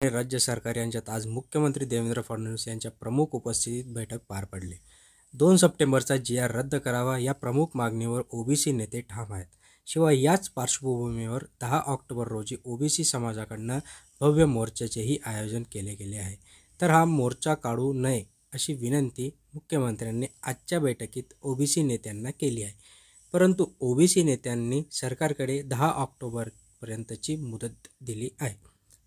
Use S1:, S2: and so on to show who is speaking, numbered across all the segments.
S1: राज्य सरकार यांच्यात आज मुख्यमंत्री देवेंद्र फडणवीस यांच्या प्रमुख उपस्थितीत बैठक पार पडली। 2 सप्टेंबरचा जी.आर. रद्द करावा या प्रमुख मागणीवर ओबीसी नेते ठाम आहेत। शिवाय याच पार्श्वभूमीवर 10 ऑक्टोबर रोजी ओबीसी समाजाकडून भव्य मोर्चाचेही आयोजन केले गेले आहे। तर हा मोर्चा काढू नये अशी विनंती मुख्यमंत्र्यांनी आजच्या बैठकीत ओबीसी नेत्यांना केली आहे। परंतु ओबीसी नेत्यांनी सरकारकडे 10 ऑक्टोबरपर्यंतची मुदत दिली आहे।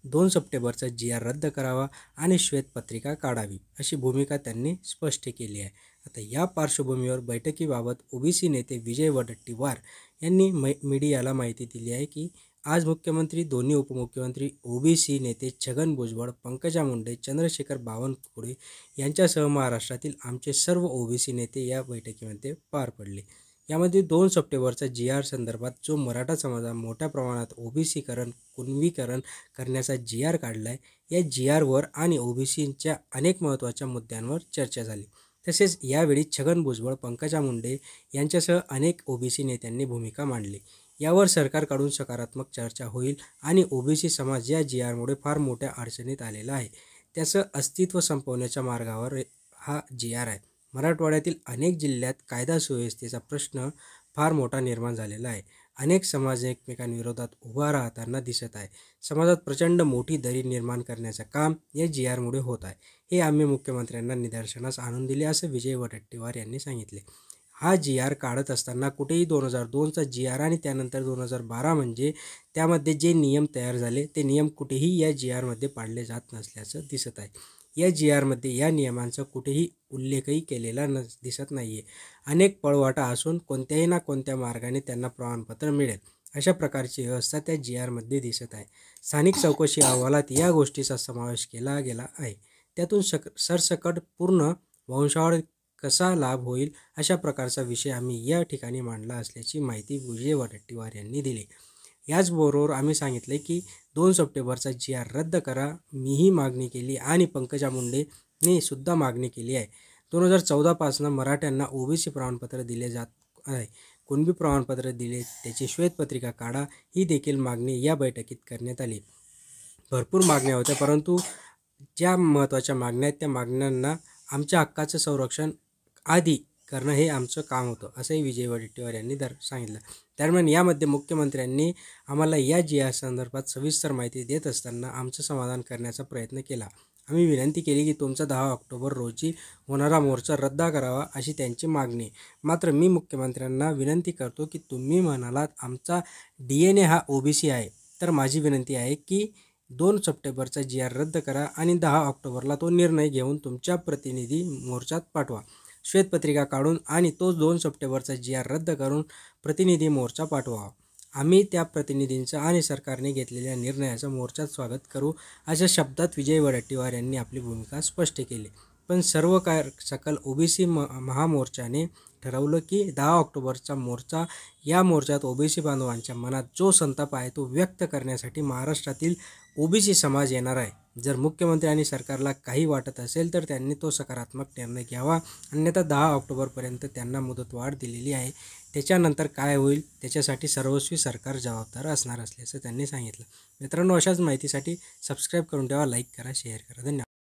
S1: 2 सप्टेंबरचा जी.आर. रद्द करावा आणि श्वेतपत्रिका काढावी अशी भूमिका त्यांनी स्पष्ट केली आहे। आता या पार्श्वभूमीवर बैठकीबाबत ओबीसी नेते विजय वडेट्टीवार यांनी मीडियाला माहिती दिली आहे की आज मुख्यमंत्री, दोन्ही उपमुख्यमंत्री, ओबीसी नेते छगन भुजबळ, पंकजा मुंडे, चंद्रशेखर बावनकुळे यांच्यासह महाराष्ट्रातील आमचे सर्व ओबीसी नेते या बैठकीमध्ये पार पडले। यामध्ये 2 सप्टेंबरचा जी.आर. संदर्भात जो मराठा समाजात मोठ्या प्रमाणात ओबीसीकरण, कुणबीकरण करण्याचा जी.आर. काढला आहे, या जी.आर.वर आणि ओबीसींच्या अनेक महत्त्वाच्या मुद्द्यांवर चर्चा झाली। तसेच यावेळी छगन भुजबळ, पंकजा मुंडे यांच्यासह अनेक ओबीसी नेत्यांनी भूमिका मांडली। यावर सरकारकडून सकारात्मक चर्चा होईल आणि ओबीसी समाज या जी.आरमुळे फार मोठ्या अडचणीत आलेला आहे, त्याचं अस्तित्व संपवण्याच्या मार्गावर हा जी.आर. आहे। मराठवाड्यातील अनेक जिल्ह्यात कायदा सुव्यवस्थेचा प्रश्न फार मोठा निर्माण झालेला आहे। अनेक समाज एकमेकांविरोधात उभा राहताना दिसत आहे। समाजात प्रचंड मोठी दरी निर्माण करण्याचं काम या जी.आरमुळे होत आहे, हे आम्ही मुख्यमंत्र्यांना निदर्शनास आणून दिले असं विजय वडेट्टीवार यांनी सांगितले। हा जी.आर. काढत असताना कुठेही 2002चा जी.आर. आणि त्यानंतर 2012 म्हणजे त्यामध्ये जे नियम तयार झाले ते नियम कुठेही या जी.आरमध्ये पाळले जात नसल्याचं दिसत आहे। या जी.आरमध्ये या नियमांचा कुठेही उल्लेखही केलेला दिसत नाही आहे। अनेक पळवाटा असून कोणत्याही ना कोणत्या मार्गाने त्यांना प्रमाणपत्र मिळेल अशा प्रकारची व्यवस्था त्या जी.आरमध्ये दिसत आहे। स्थानिक चौकशी अहवालात या गोष्टीचा समावेश केला गेला आहे। त्यातून सरसकट पूर्ण वंशावळ कसा लाभ होईल अशा प्रकारचा विषय आम्ही या ठिकाणी मांडला असल्याची माहिती विजय वडेट्टीवार यांनी दिली। याचबरोबर आम्ही सांगितले की 2 सप्टेंबरचा जी.आर. रद्द करा, मीही मागणी केली आणि पंकजा मुंडेंनी सुद्धा मागणी केली आहे। 2014 पासून मराठ्यांना ओबीसी प्रमाणपत्र दिले जात आहे, कुणबी प्रमाणपत्र दिले, त्याची श्वेतपत्रिका काढा, ही देखील मागणी या बैठकीत करण्यात आली। भरपूर मागण्या होत्या, परंतु ज्या महत्त्वाच्या मागण्या आहेत त्या मागण्यांना आमच्या हक्काचं संरक्षण आधी करणं हे आमचं काम होतं, असंही विजय वडेट्टीवार यांनी सांगितलं। दरम्यान यामध्ये मुख्यमंत्र्यांनी आम्हाला या जी.आर. संदर्भात सविस्तर माहिती देत असताना आमचं समाधान करण्याचा प्रयत्न केला। आम्ही विनंती केली की तुमचा 10 ऑक्टोबर रोजी होणारा मोर्चा रद्द करावा अशी त्यांची मागणी। मात्र मी मुख्यमंत्र्यांना विनंती करतो की तुम्ही म्हणालात आमचा DNA हा ओबीसी आहे, तर माझी विनंती आहे की 2 सप्टेंबरचा जी.आर. रद्द करा आणि 10 ऑक्टोबरला तो निर्णय घेऊन तुमच्या प्रतिनिधी मोर्चात पाठवा, श्वेतपत्रिका काढून, आणि तोच 2 सप्टेंबरचा जी.आर. रद्द करून प्रतिनिधी मोर्चा पाठवा। आम्ही त्या प्रतिनिधींचं आणि सरकारने घेतलेल्या निर्णयाचं मोर्चात स्वागत करू अशा शब्दात विजय वडेट्टीवार यांनी आपली भूमिका स्पष्ट केली। पण सर्व सकल ओबीसी महामोर्चाने ठरवलं की 10 ऑक्टोबरचा मोर्चा, या मोर्चात ओबीसी बांधवांच्या मनात जो संताप आहे तो व्यक्त करण्यासाठी महाराष्ट्रातील ओबीसी समाज येणार आहे। जर मुख्यमंत्री आणि सरकारला काही वाटत असेल तर त्यांनी तो सकारात्मक निर्णय घ्यावा, अन्यथा 10 ऑक्टोबरपर्यंत त्यांना मुदतवाढ दिलेली आहे, त्याच्यानंतर काय होईल त्याच्यासाठी सर्वस्वी सरकार जबाबदार असणार असल्याचं त्यांनी सांगितलं। मित्रांनो, अशाच माहितीसाठी सबस्क्राईब करून ठेवा, लाईक करा, शेअर करा। धन्यवाद।